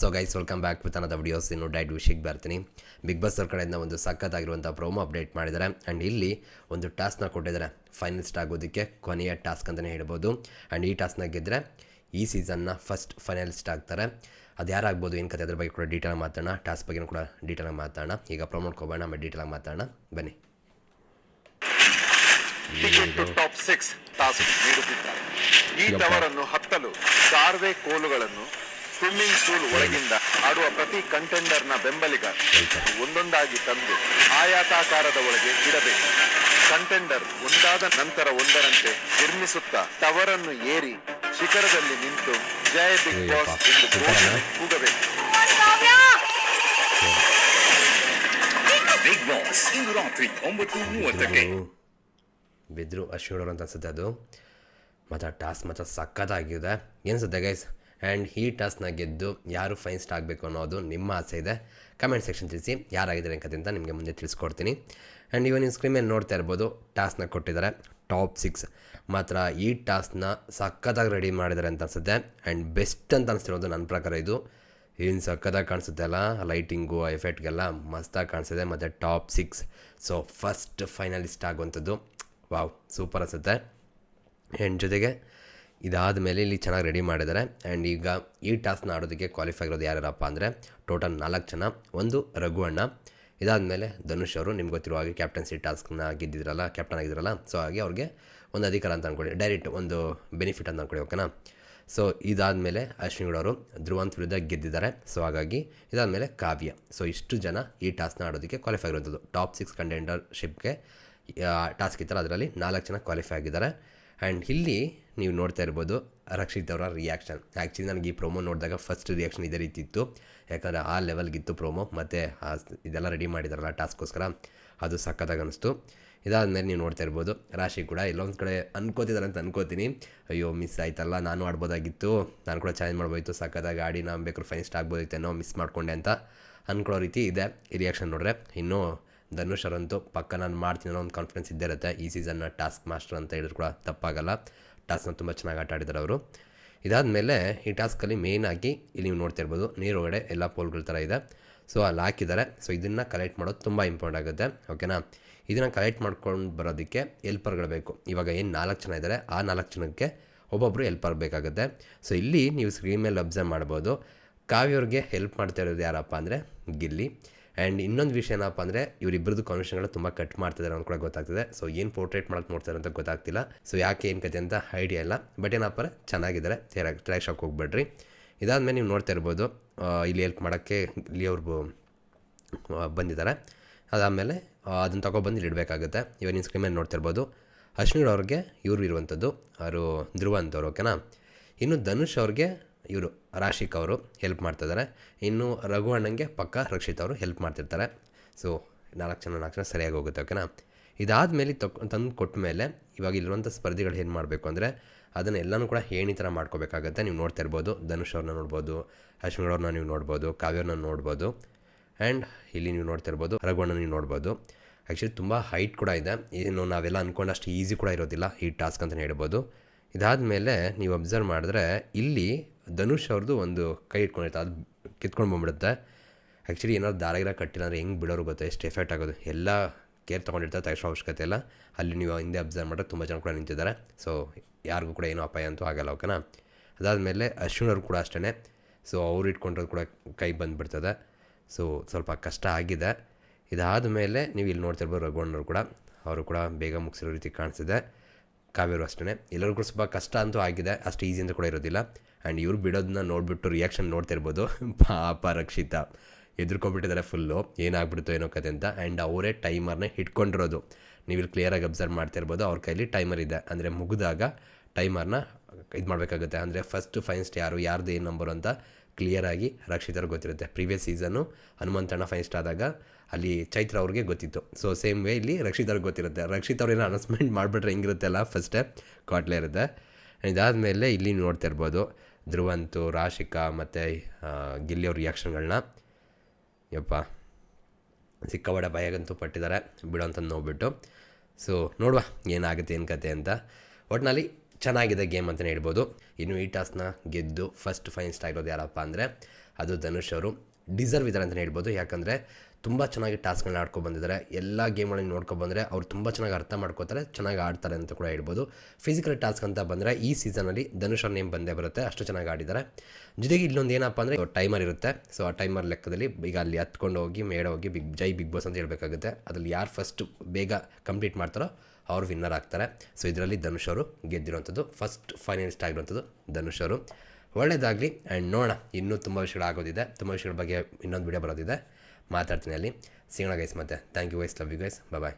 So guys welcome back with ಅನ್ನದ videos. ಇನ್ನು ಡೈಟ್ ವಿಷಯಕ್ಕೆ ಬರ್ತೀನಿ. ಬಿಗ್ ಬಾಸ್ ಅವ್ರ ಕಡೆಯಿಂದ ಒಂದು ಸಖತ್ತಾಗಿರುವಂಥ ಪ್ರೋಮೋ ಅಪ್ಡೇಟ್ ಮಾಡಿದ್ದಾರೆ. ಆ್ಯಂಡ್ ಇಲ್ಲಿ ಒಂದು ಟಾಸ್ಕ್ನ ಕೊಟ್ಟಿದ್ದಾರೆ, ಫೈನಲಿಸ್ಟ್ ಆಗೋದಕ್ಕೆ ಕೊನೆಯ ಟಾಸ್ಕ್ ಅಂತಲೇ ಹೇಳ್ಬೋದು. ಆ್ಯಂಡ್ ಈ ಟಾಸ್ಕ್ನ ಗೆದ್ದರೆ ಈ ಸೀಸನ್ನ ಫಸ್ಟ್ ಫೈನಲಿಸ್ಟ್ ಆಗ್ತಾರೆ. ಅದು ಯಾರಾಗ್ಬೋದು, ಏನು ಕತೆ, ಅದ್ರ ಬಗ್ಗೆ ಕೂಡ ಡೀಟೇಲಾಗಿ ಮಾತಾಡೋಣ. ಟಾಸ್ಕ್ ಬಗ್ಗೆ ಕೂಡ ಡೀಟೇಲಾಗಿ ಮಾತಾಡೋಣ. ಈಗ ಪ್ರಮೋಟ್ ಹೋಗೋಣ, ಆಮೇಲೆ ಡೀಟೇಲಾಗಿ ಮಾತಾಡೋಣ ಬನ್ನಿ. ಟಾಪ್ 6 ಟಾಸ್ಕ್ ನೀಡುತ್ತಿದ್ದಾರೆ. ಈ ಟವರನ್ನು ಹತ್ತಲು ಸಾರ್ವೆ ಕೋಲುಗಳನ್ನು ಸ್ವಿಮ್ಮಿಂಗ್ ಪೂಲ್ ಒಳಗಿಂದ ಆಡುವ ಪ್ರತಿ ಕಂಟೆಂಡರ್ನ ಬೆಂಬಲಿಗ ಒಂದೊಂದಾಗಿ ತಂದು ಆಯಾತಾಕಾರದ ಒಳಗೆ ಇಡಬೇಕು. ಕಂಟೆಂಡರ್ ಒಂದಾದ ನಂತರ ಒಂದರಂತೆ ನಿರ್ಮಿಸುತ್ತಾ ಟವರನ್ನು ಏರಿ ಶಿಖರದಲ್ಲಿ ನಿಂತು ಜಯ ಬಿಗ್ ಬಾಸ್ ಎಂದು ಘೋಷಣೆ ಕೂಗಬೇಕು. ಬಿಗ್ ಬಾಸ್ ಇಂದು ರಾತ್ರಿ 9:30ಕ್ಕೆ ಬಿದ್ರು ಅಶ್ವಿನವ್ರು ಅಂತ ಅನ್ಸುತ್ತೆ ಅದು. ಮತ್ತು ಆ ಟಾಸ್ಕ್ ಮಾತ್ರ ಸಖತ್ತಾಗಿದೆ ಏನಿಸುತ್ತೆ ಗೈಸ್. ಆ್ಯಂಡ್ ಈ ಟಾಸ್ಕ್ನ ಗೆದ್ದು ಯಾರು ಫೈನಲಿಸ್ಟ್ ಆಗಬೇಕು ಅನ್ನೋದು ನಿಮ್ಮ ಆಸೆ ಇದೆ. ಕಮೆಂಟ್ ಸೆಕ್ಷನ್ ತಿಳಿಸಿ ಯಾರಾಗಿದ್ದಾರೆ ಅಂತ ನಿಮಗೆ ಮುಂದೆ ತಿಳಿಸ್ಕೊಡ್ತೀನಿ. ಆ್ಯಂಡ್ ಇವಾಗ ನೀವು ಸ್ಕ್ರೀನ್ ಮೇಲೆ ನೋಡ್ತಾ ಇರ್ಬೋದು, ಟಾಸ್ಕ್ನ ಕೊಟ್ಟಿದ್ದಾರೆ ಟಾಪ್ 6. ಮಾತ್ರ ಈ ಟಾಸ್ಕ್ನ ಸಖತ್ತಾಗಿ ರೆಡಿ ಮಾಡಿದ್ದಾರೆ ಅಂತ ಅನಿಸುತ್ತೆ. ಆ್ಯಂಡ್ ಬೆಸ್ಟ್ ಅಂತ ಅನಿಸ್ತಿರೋದು ನನ್ನ ಪ್ರಕಾರ ಇದು. ಏನು ಸಖತ್ತಾಗಿ ಕಾಣಿಸುತ್ತೆ ಅಲ್ಲ, ಲೈಟಿಂಗು ಎಫೆಕ್ಟ್ಗೆಲ್ಲ ಮಸ್ತಾಗಿ ಕಾಣಿಸಿದೆ. ಮತ್ತು ಟಾಪ್ 6, ಸೊ ಫಸ್ಟ್ ಫೈನಲಿಸ್ಟ್ ಆಗುವಂಥದ್ದು ವಾವ್ ಸೂಪರ್ ಅನಿಸುತ್ತೆ. ಆ್ಯಂಡ್ ಜೊತೆಗೆ ಇದಾದ ಮೇಲೆ ಇಲ್ಲಿ ಚೆನ್ನಾಗಿ ರೆಡಿ ಮಾಡಿದ್ದಾರೆ. ಆ್ಯಂಡ್ ಈಗ ಈ ಟಾಸ್ಕ್ನ ಆಡೋದಕ್ಕೆ ಕ್ವಾಲಿಫೈ ಆಗಿರೋದು ಯಾರ್ಯಾರಪ್ಪ ಅಂದರೆ ಟೋಟಲ್ 4 ಜನ. ಒಂದು ರಘು ಅಣ್ಣ, ಇದಾದಮೇಲೆ ಧನುಷ್ ಅವರು, ನಿಮ್ಗೆ ಗೊತ್ತಿರುವ ಹಾಗೆ ಕ್ಯಾಪ್ಟನ್ಸಿ ಟಾಸ್ಕ್ನ ಗೆದ್ದಿದ್ರಲ್ಲ, ಕ್ಯಾಪ್ಟನ್ ಆಗಿದ್ರಲ್ಲ, ಸೊ ಹಾಗೆ ಅವ್ರಿಗೆ ಒಂದು ಅಧಿಕಾರ ಅಂತ ಅಂದ್ಕೊಳ್ಳಿ, ಡೈರೆಕ್ಟ್ ಒಂದು ಬೆನಿಫಿಟ್ ಅಂತ ಅಂದ್ಕೊಳ್ಳಿ, ಓಕೆನಾ. ಸೊ ಇದಾದಮೇಲೆ ಅಶ್ವಿನಿಗೌಡವರು ಧ್ರುವಂತ್ ವಿರುದ್ಧ ಗೆದ್ದಿದ್ದಾರೆ. ಸೊ ಹಾಗಾಗಿ ಇದಾದಮೇಲೆ ಕಾವ್ಯ. ಸೊ ಇಷ್ಟು ಜನ ಈ ಟಾಸ್ಕ್ನ ಆಡೋದಕ್ಕೆ ಕ್ವಾಲಿಫೈ ಆಗಿರುವಂಥದ್ದು. ಟಾಪ್ 6 ಕಂಟೆಂಡರ್ಶಿಪ್ಗೆ ಟಾಸ್ಕ್ ಇತ್ತಲ್ಲ, ಅದರಲ್ಲಿ 4 ಜನ ಕ್ವಾಲಿಫೈ ಆಗಿದ್ದಾರೆ. ಆ್ಯಂಡ್ ಇಲ್ಲಿ ನೀವು ನೋಡ್ತಾ ಇರ್ಬೋದು ರಕ್ಷಿತ್ ಅವರ ರಿಯಾಕ್ಷನ್. ಆ್ಯಕ್ಚುಲಿ ನನಗೆ ಈ ಪ್ರೋಮೋ ನೋಡಿದಾಗ ಫಸ್ಟ್ ರಿಯಾಕ್ಷನ್ ಇದೇ ರೀತಿ ಇತ್ತು, ಯಾಕಂದರೆ ಆ ಲೆವೆಲ್ಗಿತ್ತು ಪ್ರೋಮೋ. ಮತ್ತು ಇದೆಲ್ಲ ರೆಡಿ ಮಾಡಿದಾರಲ್ಲ ಟಾಸ್ಕ್ಗೋಸ್ಕರ, ಅದು ಸಖತ್ತಾಗಿ ಅನ್ನಿಸ್ತು. ಇದಾದಮೇಲೆ ನೀವು ನೋಡ್ತಾ ಇರ್ಬೋದು ರಾಶಿ ಕೂಡ ಎಲ್ಲೊಂದು ಕಡೆ ಅನ್ಕೋತಿದ್ದಾರೆ ಅಂತ ಅನ್ಕೋತೀನಿ, ಅಯ್ಯೋ ಮಿಸ್ ಆಯ್ತಲ್ಲ, ನಾನು ಆಡ್ಬೋದಾಗಿತ್ತು, ನಾನು ಕೂಡ ಚಾಲೆಂಜ್ ಮಾಡ್ಬೋದಿತ್ತು, ಸಖತ್ತಾಗಿ ಆಡಿ ನಾನು ಬೇಕಾದ್ರೆ ಫೈನಲಿಸ್ಟ್ ಆಗ್ಬೋದಿತ್ತೇನೋ, ಮಿಸ್ ಮಾಡ್ಕೊಂಡೆ ಅಂತ ಅಂದ್ಕೊಳ್ಳೋ ರೀತಿ ಇದೆ ಈ ರಿಯಾಕ್ಷನ್ ನೋಡ್ರೆ. ಇನ್ನೂ ಧನುಷ್ ಅವರಂತೂ ಪಕ್ಕ ನಾನು ಮಾಡ್ತೀನಿ ಅನ್ನೋ ಒಂದು ಕಾನ್ಫಿಡೆನ್ಸ್ ಇದ್ದೇ ಇರುತ್ತೆ. ಈ ಸೀಸನ್ನ ಟಾಸ್ಕ್ ಮಾಸ್ಟರ್ ಅಂತ ಹೇಳಿದ್ರು ಕೂಡ ತಪ್ಪಾಗಲ್ಲ. ಟಾಸ್ಕ್ನ ತುಂಬ ಚೆನ್ನಾಗಿ ಆಟ ಆಡಿದ್ದಾರೆ ಅವರು. ಇದಾದಮೇಲೆ ಈ ಟಾಸ್ಕಲ್ಲಿ ಮೇಯ್ನಾಗಿ ಇಲ್ಲಿ ನೀವು ನೋಡ್ತಾ ಇರ್ಬೋದು ನೀರೊಳಗಡೆ ಎಲ್ಲ ಪೋಲ್ಗಳ ಥರ ಇದೆ. ಸೊ ಅಲ್ಲಿ ಹಾಕಿದ್ದಾರೆ. ಸೊ ಇದನ್ನು ಕಲೆಕ್ಟ್ ಮಾಡೋದು ತುಂಬ ಇಂಪಾರ್ಟೆಂಟ್ ಆಗುತ್ತೆ, ಓಕೆನಾ. ಇದನ್ನು ಕಲೆಕ್ಟ್ ಮಾಡ್ಕೊಂಡು ಬರೋದಕ್ಕೆ ಹೆಲ್ಪರ್ಗಳು ಬೇಕು. ಇವಾಗ ಏನು 4 ಜನ ಇದ್ದಾರೆ, ಆ 4 ಜನಕ್ಕೆ ಒಬ್ಬೊಬ್ಬರು ಹೆಲ್ಪರ್ ಬೇಕಾಗುತ್ತೆ. ಸೊ ಇಲ್ಲಿ ನೀವು ಸ್ಕ್ರೀನ್ ಮೇಲೆ ಅಬ್ಸರ್ವ್ ಮಾಡ್ಬೋದು, ಕಾವ್ಯವ್ರಿಗೆ ಹೆಲ್ಪ್ ಮಾಡ್ತಾ ಇರೋದು ಯಾರಪ್ಪ ಅಂದರೆ ಗಿಲ್ಲಿ. ಆ್ಯಂಡ್ ಇನ್ನೊಂದು ವಿಷಯ ಏನಪ್ಪ ಅಂದರೆ ಇವರಿಬ್ಬರದ್ದು ಕಾನ್ವರ್ಸೇಷನ್ಗಳು ತುಂಬ ಕಟ್ ಮಾಡ್ತಿದ್ದಾರೆ ಅಂತ ಕೂಡ ಗೊತ್ತಾಗ್ತಿದೆ. ಸೊ ಏನು ಪೋರ್ಟ್ರೇಟ್ ಮಾಡೋಕ್ಕೆ ನೋಡ್ತಾರೆ ಅಂತ ಗೊತ್ತಾಗ್ತಿಲ್ಲ. ಸೊ ಯಾಕೆ ಏನು ಕತೆ ಅಂತ ಐಡಿಯಾ ಇಲ್ಲ. ಬಟ್ ಏನಪ್ಪ ಚೆನ್ನಾಗಿದ್ದಾರೆ, ಟ್ರ್ಯಾಕ್ ಶಾಕ್ ಹೋಗ್ಬೇಡ್ರಿ. ಇದಾದಮೇಲೆ ನೀವು ನೋಡ್ತಾ ಇರ್ಬೋದು ಇಲ್ಲಿ ಹೆಲ್ಪ್ ಮಾಡೋಕ್ಕೆ ಇಲ್ಲಿ ಅವ್ರು ಬಂದಿದ್ದಾರೆ. ಅದಾದಮೇಲೆ ಅದನ್ನು ತೊಗೊಬಂದು ಇಲ್ಲಿ ಇಡಬೇಕಾಗುತ್ತೆ. ಇವಾಗ ನೀವು ಸ್ಕ್ರೀನ್ ಮೇಲೆ ನೋಡ್ತಾ ಇರ್ಬೋದು ಅಶ್ವಿನಿ ಅವ್ರಿಗೆ ಇವರು ಇರುವಂಥದ್ದು, ಅವರು ಧ್ರುವಂತ್ ಅವರು, ಓಕೆನಾ. ಇನ್ನು ಧನುಷ್ ಅವ್ರಿಗೆ ಇವರು ರಾಶಿಕ್ ಅವರು ಹೆಲ್ಪ್ ಮಾಡ್ತಿದ್ದಾರೆ. ಇನ್ನು ರಘು ಅಣ್ಣಂಗೆ ಪಕ್ಕ ರಕ್ಷಿತ್ ಅವರು ಹೆಲ್ಪ್ ಮಾಡ್ತಿರ್ತಾರೆ. ಸೊ 4 ಜನ ಸರಿಯಾಗಿ ಹೋಗುತ್ತೆ, ಓಕೆನಾ. ಇದಾದಮೇಲೆ ತಂದು ಕೊಟ್ಟ ಮೇಲೆ ಇವಾಗ ಇಲ್ಲಿರುವಂಥ ಸ್ಪರ್ಧಿಗಳು ಏನು ಮಾಡಬೇಕು ಅಂದರೆ ಅದನ್ನೆಲ್ಲನೂ ಕೂಡ ಏಣಿ ಥರ ಮಾಡ್ಕೋಬೇಕಾಗತ್ತೆ. ನೀವು ನೋಡ್ತಾ ಇರ್ಬೋದು ಧನುಷ್ ಅವ್ರನ್ನ ನೋಡ್ಬೋದು, ಅಶ್ವಿನಿ ಅವ್ರನ್ನ ನೀವು ನೋಡ್ಬೋದು, ಕಾವ್ಯವ್ರನ್ನ ನೋಡ್ಬೋದು. ಆ್ಯಂಡ್ ಇಲ್ಲಿ ನೀವು ನೋಡ್ತಾ ಇರ್ಬೋದು ರಘು ಅಣ್ಣ ನೀವು ನೋಡ್ಬೋದು. ಆ್ಯಕ್ಚುಲಿ ತುಂಬ ಹೈಟ್ ಕೂಡ ಇದೆ, ಏನು ನಾವೆಲ್ಲ ಅಂದ್ಕೊಂಡಷ್ಟು ಈಸಿ ಕೂಡ ಇರೋದಿಲ್ಲ ಈ ಟಾಸ್ಕ್ ಅಂತಲೇ ಹೇಳ್ಬೋದು. ಇದಾದಮೇಲೆ ನೀವು ಅಬ್ಸರ್ವ್ ಮಾಡಿದ್ರೆ ಇಲ್ಲಿ ಧನುಷ್ ಅವ್ರದ್ದು ಒಂದು ಕೈ ಇಟ್ಕೊಂಡಿರ್ತಾರೆ, ಅದು ಕಿತ್ಕೊಂಡು ಬಂದ್ಬಿಡುತ್ತೆ. ಆ್ಯಕ್ಚುಲಿ ಏನಾದ್ರು ದಾರಾಗಿರ ಕಟ್ಟಿಲ್ಲ ಅಂದರೆ ಹೆಂಗೆ ಬಿಡೋರು ಗೊತ್ತಾ, ಎಷ್ಟು ಎಫೆಕ್ಟ್ ಆಗೋದು. ಎಲ್ಲ ಕೇರ್ ತೊಗೊಂಡಿರ್ತಾರೆ, ತಕ್ಷಣ ಅವಶ್ಯಕತೆ ಇಲ್ಲ. ಅಲ್ಲಿ ನೀವು ಹಿಂದೆ ಅಬ್ಸರ್ವ್ ಮಾಡಿದ್ರೆ ತುಂಬ ಜನ ಕೂಡ ನಿಂತಿದ್ದಾರೆ. ಸೊ ಯಾರಿಗೂ ಕೂಡ ಏನೂ ಅಪಾಯ ಅಂತೂ ಆಗಲ್ಲ, ಓಕೆನಾ. ಅದಾದಮೇಲೆ ಅಶ್ವಿನವ್ರು ಕೂಡ ಅಷ್ಟೇ. ಸೊ ಅವ್ರು ಇಟ್ಕೊಂಡಿರೋದು ಕೂಡ ಕೈ ಬಂದುಬಿಡ್ತದೆ. ಸೊ ಸ್ವಲ್ಪ ಕಷ್ಟ ಆಗಿದೆ. ಇದಾದ ಮೇಲೆ ನೀವು ಇಲ್ಲಿ ನೋಡ್ತಿರ್ಬೋದು ರಘುವಣ್ಣವ್ರು ಕೂಡ, ಅವರು ಕೂಡ ಬೇಗ ಮುಗಿಸಿರೋ ರೀತಿ ಕಾಣಿಸಿದೆ. ಕಾವ್ಯರು ಅಷ್ಟೇ, ಎಲ್ಲರಿಗೂ ಸ್ವಲ್ಪ ಕಷ್ಟ ಅಂತೂ ಆಗಿದೆ, ಅಷ್ಟು ಈಸಿ ಅಂತ ಕೂಡ ಇರೋದಿಲ್ಲ. ಆ್ಯಂಡ್ ಇವ್ರು ಬಿಡೋದನ್ನ ನೋಡಿಬಿಟ್ಟು ರಿಯಾಕ್ಷನ್ ನೋಡ್ತಿರ್ಬೋದು, ಪಾಪ ರಕ್ಷಿತ ಎದುರ್ಕೊಂಡ್ಬಿಟ್ಟಿದ್ದಾರೆ ಫುಲ್ಲು, ಏನಾಗ್ಬಿಡ್ತು ಏನೋ ಕತೆ ಅಂತ. ಆ್ಯಂಡ್ ಅವರೇ ಟೈಮರ್ನೇ ಇಟ್ಕೊಂಡಿರೋದು, ನೀವು ಇಲ್ಲಿ ಕ್ಲಿಯರಾಗಿ ಅಬ್ಸರ್ವ್ ಮಾಡ್ತಿರ್ಬೋದು. ಅವ್ರ ಕೈಲಿ ಟೈಮರ್ ಇದೆ, ಅಂದರೆ ಮುಗಿದಾಗ ಟೈಮರ್ನ ಇದು ಮಾಡಬೇಕಾಗುತ್ತೆ. ಅಂದರೆ ಫಸ್ಟ್ ಫೈನಲಿಸ್ಟ್ ಯಾರ್ದು ಏನು ನಂಬರು ಅಂತ ಕ್ಲಿಯರಾಗಿ ರಕ್ಷಿತವ್ರಿಗೆ ಗೊತ್ತಿರುತ್ತೆ. ಪ್ರೀವಿಯಸ್ ಸೀಸನ್ನು ಹನುಮಂತಣ್ಣ ಫೈನಲಿಸ್ಟ್ ಆದಾಗ ಅಲ್ಲಿ ಚೈತ್ರ ಅವ್ರಿಗೆ ಗೊತ್ತಿತ್ತು. ಸೊ ಸೇಮ್ ವೇ ಇಲ್ಲಿ ರಕ್ಷಿತವ್ರಿಗೆ ಗೊತ್ತಿರುತ್ತೆ. ರಕ್ಷಿತ್ ಅವ್ರು ಏನೋ ಅನೌನ್ಸ್ಮೆಂಟ್ ಮಾಡಿಬಿಟ್ರೆ ಹೆಂಗಿರುತ್ತೆಲ್ಲ ಫಸ್ಟೇ ಕಾಟ್ಲೇ ಇರುತ್ತೆ. ಇದಾದಮೇಲೆ ಇಲ್ಲಿ ನೋಡ್ತಾ ಇರ್ಬೋದು ಧ್ರುವಂತು, ರಾಶಿಕಾ ಮತ್ತು ಗಿಲ್ಲಿಯವ್ರ ರಿಯಾಕ್ಷನ್ಗಳನ್ನ. ಯಪ್ಪ ಸಿಕ್ಕಾಬಡೆ ಭಯಗಂತೂ ಪಟ್ಟಿದ್ದಾರೆ ಬಿಡೋಂಥದ್ದು ನೋಡ್ಬಿಟ್ಟು. ಸೊ ನೋಡುವ ಏನಾಗುತ್ತೆ ಏನು ಕತೆ ಅಂತ. ಒಟ್ಟಿನಲ್ಲಿ ಚೆನ್ನಾಗಿದೆ ಗೇಮ್ ಅಂತಲೇ ಹೇಳ್ಬೋದು. ಇನ್ನು ಈ ಟಾಸ್ಕ್ನ ಗೆದ್ದು ಫಸ್ಟ್ ಫೈನಲಿಸ್ಟ್ ಆಗಿರೋದು ಯಾರಪ್ಪ ಅಂದರೆ ಅದು ಧನುಷ್ ಅವರು ಡಿಸರ್ವ್ ಇದ್ದಾರೆ ಅಂತಲೇ ಹೇಳ್ಬೋದು. ಯಾಕಂದರೆ ತುಂಬ ಚೆನ್ನಾಗಿ ಟಾಸ್ಕ್ಗಳನ್ನ ಆಡ್ಕೊಂಡು ಬಂದಿದ್ದಾರೆ. ಎಲ್ಲ ಗೇಮ್ಗಳನ್ನ ನೋಡ್ಕೊಬಂದರೆ ಅವ್ರು ತುಂಬ ಚೆನ್ನಾಗಿ ಅರ್ಥ ಮಾಡ್ಕೋತಾರೆ, ಚೆನ್ನಾಗಿ ಆಡ್ತಾರೆ ಅಂತ ಕೂಡ ಹೇಳ್ಬೋದು. ಫಿಸಿಕಲ್ ಟಾಸ್ಕ್ ಅಂತ ಬಂದರೆ ಈ ಸೀಸನಲ್ಲಿ ಧನುಷ್ ಅವ್ರ ನೇಮ್ ಬಂದೇ ಬರುತ್ತೆ, ಅಷ್ಟು ಚೆನ್ನಾಗಿ ಆಡಿದ್ದಾರೆ. ಜೊತೆಗೆ ಇಲ್ಲೊಂದು ಏನಪ್ಪ ಅಂದರೆ ಟೈಮರ್ ಇರುತ್ತೆ. ಸೊ ಆ ಟೈಮರ್ ಲೆಕ್ಕದಲ್ಲಿ ಈಗ ಅಲ್ಲಿ ಹತ್ಕೊಂಡು ಹೋಗಿ ಮೇಡ ಹೋಗಿ ಬಿಗ್ ಬಾಸ್ ಅಂತ ಹೇಳಬೇಕಾಗುತ್ತೆ. ಅದರಲ್ಲಿ ಯಾರು ಫಸ್ಟ್ ಬೇಗ ಕಂಪ್ಲೀಟ್ ಮಾಡ್ತಾರೋ ಅವರು ವಿನ್ನರ್ ಆಗ್ತಾರೆ. ಸೊ ಇದರಲ್ಲಿ ಧನುಷ್ ಅವರು ಗೆದ್ದಿರೋಂಥದ್ದು, ಫಸ್ಟ್ ಫೈನಲಿಸ್ಟ್ ಆಗಿರೋಂಥದ್ದು ಧನುಷ್ ಅವರು. ಒಳ್ಳೆಯದಾಗಲಿ. ಆ್ಯಂಡ್ ನೋಡೋಣ, ಇನ್ನೂ ತುಂಬ ವಿಷಯಗಳಾಗೋದಿದೆ, ತುಂಬ ವಿಷಯಗಳ ಬಗ್ಗೆ ಇನ್ನೊಂದು ವಿಡಿಯೋ ಬರೋದಿದೆ, ಮಾತಾಡ್ತೀನಿ ಅಲ್ಲಿ. ಸಿಗೋಣ ಗೈಸ್. ಮತ್ತೆ thank you guys, love you guys, bye.